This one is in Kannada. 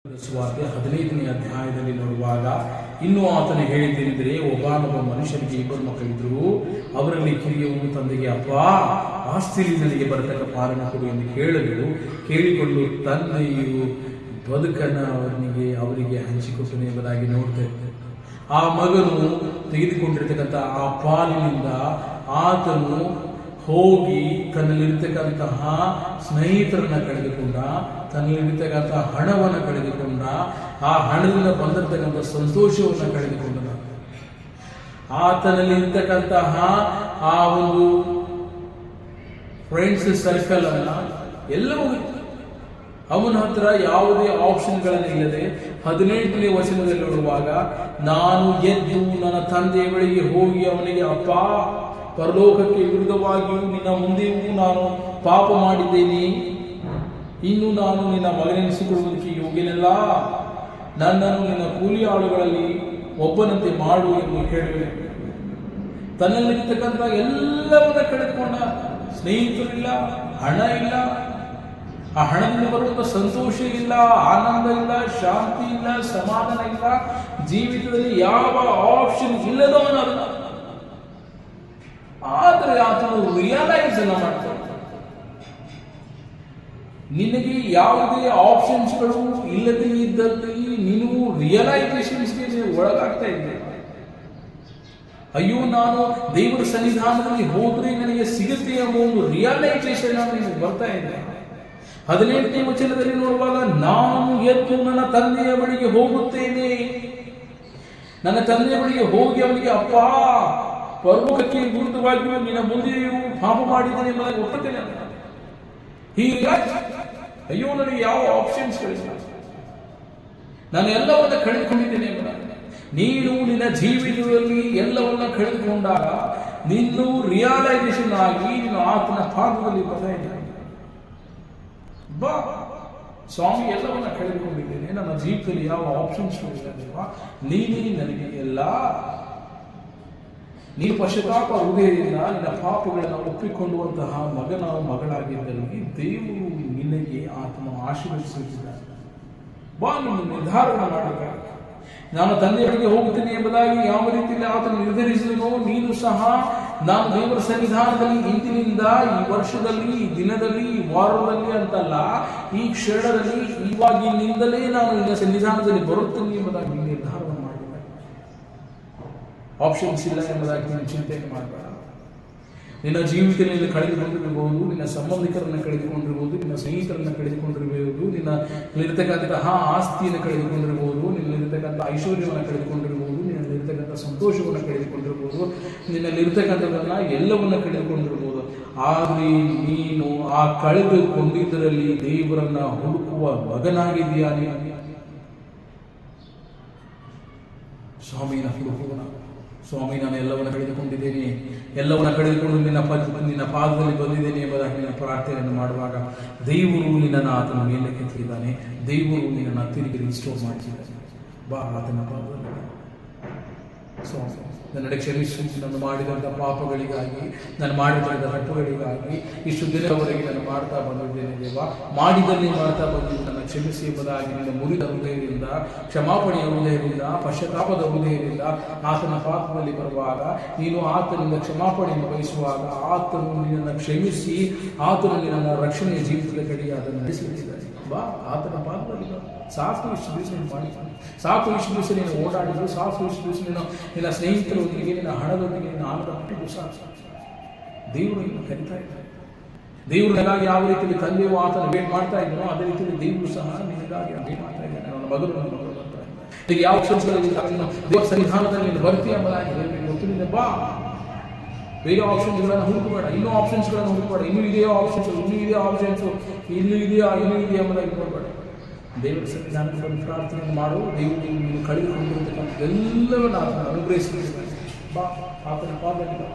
ಸುವಾರ್ತೆ 15ನೇ ಅಧ್ಯಾಯದಲ್ಲಿ ನೋಡುವಾಗ ಇನ್ನೂ ಆತನು ಹೇಳಿದ್ದೇನೆಂದರೆ, ಒಬ್ಬ ಮನುಷ್ಯನಿಗೆ 2 ಮಕ್ಕಳಿದ್ರು. ಅವರಲ್ಲಿ ಕಿರಿಯವನು ತಂದೆಗೆ, ಅಪ್ಪ, ಆಸ್ತಿಯಲ್ಲಿ ನನಗೆ ಬರತಕ್ಕ ಪಾಲನೆ ಕೊಡು ಎಂದು ಕೇಳಿಕೊಂಡು ತಂದೆಯು ಬದುಕನ್ನು ಅವರಿಗೆ ಹಂಚಿಕೊಟ್ಟನು ಎಂಬುದಾಗಿ ನೋಡ್ತಾ ಇದ್ದೇವೆ. ಆ ಮಗನು ತೆಗೆದುಕೊಂಡಿರ್ತಕ್ಕಂಥ ಆ ಪಾಲಿನಿಂದ ಆತನು ಹೋಗಿ ತನ್ನಲ್ಲಿರ್ತಕ್ಕಂತಹ ಸ್ನೇಹಿತರನ್ನ ಕಳೆದುಕೊಂಡ, ತನ್ನಲ್ಲಿರ್ತಕ್ಕಂಥ ಹಣವನ್ನು ಕಳೆದುಕೊಂಡ, ಆ ಹಣದಿಂದ ಬಂದಿರತಕ್ಕಂಥ ಸಂತೋಷವನ್ನು ಕಳೆದುಕೊಂಡ. ಆತನಲ್ಲಿರ್ತಕ್ಕಂತಹ ಆ ಒಂದು ಫ್ರೆಂಡ್ಸ್ ಸರ್ಕಲ್ ಅನ್ನ ಎಲ್ಲವೂ ಅವನ ಹತ್ರ ಯಾವುದೇ ಆಪ್ಷನ್ಗಳನ್ನಿಲ್ಲದೆ 18ನೇ ವಚನದಲ್ಲಿ ನೋಡುವಾಗ, ನಾನು ಎದ್ದು ನನ್ನ ತಂದೆಯ ಬಳಿಗೆ ಹೋಗಿ ಅವನಿಗೆ, ಅಪ್ಪ, ಪರಲೋಕಕ್ಕೆ ವಿರುದ್ಧವಾಗಿಯೂ ನಿನ್ನ ಮುಂದೆಯೂ ನಾನು ಪಾಪ ಮಾಡಿದ್ದೇನೆ, ಇನ್ನು ನಾನು ನಿನ್ನ ಮಗನೆನಿಸಿಕೊಳ್ಳುವುದಕ್ಕೆ ಯೋಗ್ಯನಲ್ಲ, ನನ್ನನ್ನು ನಿನ್ನ ಕೂಲಿ ಆಳುಗಳಲ್ಲಿ ಒಬ್ಬನಂತೆ ಮಾಡು ಎಂದು ಹೇಳುವೆ. ತನ್ನಲ್ಲಿರ್ತಕ್ಕಂಥ ಎಲ್ಲವನ್ನ ಕಳೆದುಕೊಂಡ, ಸ್ನೇಹಿತರಿಲ್ಲ, ಹಣ ಇಲ್ಲ, ಆ ಹಣದಿಂದ ಬರುವಂತ ಸಂತೋಷ ಇಲ್ಲ, ಆನಂದ ಇಲ್ಲ, ಶಾಂತಿ ಇಲ್ಲ, ಸಮಾಧಾನ ಇಲ್ಲ, ಜೀವಿತದಲ್ಲಿ ಯಾವ ಆಪ್ಷನ್ ಇಲ್ಲದವನಲ್ಲ. ಆದರೆ ಆತನು ರಿಯಲೈಸ್ ಅನ್ನ ಮಾಡ್ತಾನೆ. ನಿನಗೆ ಯಾವುದೇ ಆಪ್ಷನ್ಸ್ಗಳು ಇಲ್ಲದೆ ಇದ್ದಲ್ಲಿ ನೀನು ರಿಯಲೈಸೇಷನ್ಸ್ಗೆ ಒಳಗಾಗ್ತಾ ಇದ್ದೆ. ಅಯ್ಯೋ, ನಾನು ದೇವರ ಸನ್ನಿಧಾನದಲ್ಲಿ ಹೋದ್ರೆ ನನಗೆ ಸಿಗುತ್ತೆ ಎಂಬ ಒಂದು ರಿಯಲೈಸೇಷನ್ ಬರ್ತಾ ಇದೆ. 18ನೇ ವಚನದಲ್ಲಿ ನೋಡುವಾಗ, ನಾನು ಎದ್ದು ನನ್ನ ತಂದೆಯ ಬಳಿಗೆ ಹೋಗುತ್ತೇನೆ, ನನ್ನ ತಂದೆಯ ಬಳಿಗೆ ಹೋಗಿ ಅವನಿಗೆ, ಅಪ್ಪ, ಪರಲೋಕಕ್ಕೆ ವಿರುದ್ಧವಾಗಿಯೂ ನಿನ್ನ ಮುಂದೆಯೂ ಪಾಪ ಮಾಡಿದ್ದೇನೆ ಎಂಬುದಾಗಿ ಒಪ್ಪುತ್ತೇನೆ. ಹೀಗೆ ಅಯ್ಯೋ, ನನಗೆ ಯಾವ ಆಪ್ಷನ್ಸ್ಗಳಿಲ್ಲ, ನಾನು ಎಲ್ಲವನ್ನ ಕಳೆದುಕೊಂಡಿದ್ದೇನೆ ಎಂಬುದಾಗಿ. ನೀನು ನಿನ್ನ ಜೀವಿತದಲ್ಲಿ ಎಲ್ಲವನ್ನ ಕಳೆದುಕೊಂಡಾಗ ನೀನು ರಿಯಲೈಸೇಷನ್ ಆಗಿ ನೀನು ಆತನ ಪಾದದಲ್ಲಿ ಬರ್ತಾ ಇದ್ದಾನೆ. ಬಾ ಸ್ವಾಮಿ, ಎಲ್ಲವನ್ನ ಕಳೆದುಕೊಂಡಿದ್ದೇನೆ, ನನ್ನ ಜೀವಿತದಲ್ಲಿ ಯಾವ ಆಪ್ಷನ್ಸ್ಗಳಿಲ್ಲ, ನೀನೇ ನನಗೆ ಎಲ್ಲ. ನೀನು ಪಶ್ಚಾತ್ತಾಪ ಹೃದಯದಿಂದ ನಿನ್ನ ಪಾಪಗಳನ್ನು ಒಪ್ಪಿಕೊಳ್ಳುವಂತಹ ಮಗಳಾಗಿದ್ದಲ್ಲಿ ದೇವರು ನಿನಗೆ ಆತನ ಆಶೀರ್ವದಿಸುತ್ತಿದ್ದಾನೆ. ಬಾ, ನೀನು ನಿರ್ಧಾರ ಮಾಡಬೇಕಾಗ, ನಾನು ತಂದೆಯವರಿಗೆ ಹೋಗುತ್ತೇನೆ ಎಂಬುದಾಗಿ ಯಾವ ರೀತಿಯಲ್ಲಿ ಆತನು ನಿರ್ಧರಿಸಿದನೋ, ನೀನು ಸಹ ನಾನು ದೇವರ ಸನ್ನಿಧಾನದಲ್ಲಿ ಇಂದಿನಿಂದ, ಈ ವರ್ಷದಲ್ಲಿ, ಈ ದಿನದಲ್ಲಿ, ಈ ವಾರದಲ್ಲಿ ಅಂತಲ್ಲ, ಈ ಕ್ಷಣದಲ್ಲಿ, ಇವಾಗಿನಿಂದಲೇ ನಾನು ನಿನ್ನ ಸನ್ನಿಧಾನದಲ್ಲಿ ಬರುತ್ತೇನೆ ಎಂಬುದಾಗಿ ನಿರ್ಧಾರವನ್ನು ಮಾಡಬೇಕು. ಆಪ್ಷನ್ಸ್ ಇಲ್ಲ ಎಂಬುದಾಗಿ ನೀನು ಚಿಂತೆಯನ್ನು ಮಾಡಬೇಡ. ನಿನ್ನ ಜೀವಿತದಲ್ಲಿ ಕಳೆದುಕೊಂಡಿರಬಹುದು, ನಿನ್ನ ಸಂಬಂಧಿಕರನ್ನು ಕಳೆದುಕೊಂಡಿರಬಹುದು, ನಿನ್ನ ಸ್ನೇಹಿತರನ್ನು ಕಳೆದುಕೊಂಡಿರಬಹುದು, ನಿನ್ನಲ್ಲಿರ್ತಕ್ಕಂತಹ ಆಸ್ತಿಯನ್ನು ಕಳೆದುಕೊಂಡಿರಬಹುದು, ನಿನ್ನಲ್ಲಿರ್ತಕ್ಕಂಥ ಐಶ್ವರ್ಯವನ್ನು ಕಳೆದುಕೊಂಡಿರಬಹುದು, ನಿನ್ನಲ್ಲಿರ್ತಕ್ಕಂಥ ಸಂತೋಷವನ್ನು ಕಳೆದುಕೊಂಡಿರಬಹುದು, ನಿನ್ನಲ್ಲಿರ್ತಕ್ಕಂಥದನ್ನ ಎಲ್ಲವನ್ನ ಕಳೆದುಕೊಂಡಿರಬಹುದು. ಆದರೆ ನೀನು ಆ ಕಳೆದುಕೊಂಡಿದ್ದರಲ್ಲಿ ದೇವರನ್ನ ಹುಡುಕುವ ಮಗನಾಗಿದೆಯಾನೆ. ಸ್ವಾಮಿನ ಹುಡುಕುವನ. ಸ್ವಾಮಿ, ನಾನು ಎಲ್ಲವನ್ನ ಕಳೆದುಕೊಂಡಿದ್ದೇನೆ, ಎಲ್ಲವನ್ನ ಕಳೆದುಕೊಂಡು ನಿನ್ನ ಪಾದದಲ್ಲಿ ಬಂದಿದ್ದೇನೆ ಎಂಬುದಾಗಿ ನಿನ್ನ ಪ್ರಾರ್ಥನೆಯನ್ನು ಮಾಡುವಾಗ ದೇವರು ನಿನ್ನನ್ನು ಆತನ ಮೇಲಕ್ಕೆ ಎತ್ತಿದ್ದಾನೆ. ದೇವರು ನಿನ್ನನ್ನು ತಿರುಗಿ ರಿಸ್ಟೋರ್ ಮಾಡ್ತಿದ್ದಾನೆ. ಬಾ ಆತನ ಪಾದದಲ್ಲಿ. ಸ್ವಾಮಿ, ನನ್ನಡೆ ಕ್ಷಮಿಸು, ನಾನು ಮಾಡಿದಂಥ ಪಾಪಗಳಿಗಾಗಿ, ನಾನು ಮಾಡಿದಂಥ ತಪ್ಪುಗಳಿಗಾಗಿ ಇಷ್ಟು ದಿನವರೆಗೆ ನಾನು ಮಾಡ್ತಾ ಬಂದಿದ್ದೇನೆ ದೇವ. ಮಾಡಿದಲ್ಲಿ ಮಾಡ್ತಾ ಬಂದಿದ್ದು ನನ್ನ ಕ್ಷಮಿಸಿ ಎಂಬುದಾಗಿ ನಿನ್ನ ಮುರಿದ ಹೃದಯದಿಂದ, ಕ್ಷಮಾಪಣೆಯ ಹೃದಯದಿಂದ, ಪಶ್ಚಾತ್ತಾಪದ ಹೃದಯದಿಂದ ಆತನ ಪಾದದಲ್ಲಿ ಬರುವಾಗ, ನೀನು ಆತನಿಂದ ಕ್ಷಮಾಪಣೆಯನ್ನು ಬಯಸುವಾಗ ಆತನು ನಿನ್ನನ್ನು ಕ್ಷಮಿಸಿ, ಆತನು ನಿನ್ನ ರಕ್ಷಣೆಯ ಜೀವಿತದ ಕಡೆಗೆ ಅದನ್ನು ನಡೆಸುತ್ತಿದ್ದಾನೆ. ಬಾ ಆತನ ಪಾದದಲ್ಲಿ ಬಾ. ಸಾಕು ಇಷ್ಟು ದಿವಸ ನೀನು ಮಾಡಿದ್ದಾನೆ, ಸಾಕು ಇಷ್ಟು ದಿವಸ ನೀನು ಓಡಾಡಿದ್ರು, ಸಾಕು ಇಷ್ಟು ದಿವಸ ನೀನು ನಿನ್ನ ಸ್ನೇಹಿತರೊಂದಿಗೆ, ನಿನ್ನ ಹಣದೊಂದಿಗೆ ನೀನು ಆನಂದ ಪಟ್ಟಿದ್ದು ಸಾಕು. ದೇವರು ನಿನ್ನ ಕರಿತಾ ಇದ್ದಾನೆ. ದೇವರು ನಿನಗಾಗಿ ಯಾವ ರೀತಿಯಲ್ಲಿ ತಂದೆಯು ಆತನ ವೇಟ್ ಮಾಡ್ತಾ ಇದ್ದಾನೋ ಅದೇ ರೀತಿಯಲ್ಲಿ ದೇವರು ಸಹ ನಿನಗಾಗಿ ವೇಟ್ ಮಾಡ್ತಾ ಇದ್ದಾನೆ. ನನ್ನ ಮಗನು ಬರ್ತಾ ಇದ್ದಾನೆ. ಈಗ ಯಾವ ಕ್ಷೇತ್ರಗಳಲ್ಲಿ ದೇವರ ಸನ್ನಿಧಾನದಲ್ಲಿ ನೀನು ಬರ್ತೀಯ ಎಂಬುದಾಗಿ ಗೊತ್ತಿಲ್ಲ. ಬಾ, ಬೇರೆ ಆಪ್ಷನ್ಸ್ಗಳನ್ನು ಹುಡುಕಬೇಡ, ಇನ್ನೂ ಆಪ್ಷನ್ಸ್ಗಳನ್ನು ಹುಡುಕಬೇಡ. ಇನ್ನೂ ಇದೆಯೋ ಆಪ್ಷನ್ಸ್, ಇನ್ನೂ ಇದೆಯೋ ಆಪ್ಷನ್ಸು, ಇನ್ನೂ ಇದೆಯಾ ಎಂಬುದಾಗಿ ನೋಡಬೇಡ. ದೇವರ ಸನ್ನಿಧಾನದಲ್ಲಿ ಪ್ರಾರ್ಥನೆ ಮಾಡು. ದೇವರು ನೀನು ಕಳೆದುಕೊಂಡಿರ್ತಕ್ಕಂಥ ಎಲ್ಲವನ್ನ ಆತನ ಅನುಗ್ರಹಿಸಿದ್ದಾನೆ. ಬಾ ಆತನ ಪಾದದಲ್ಲಿ.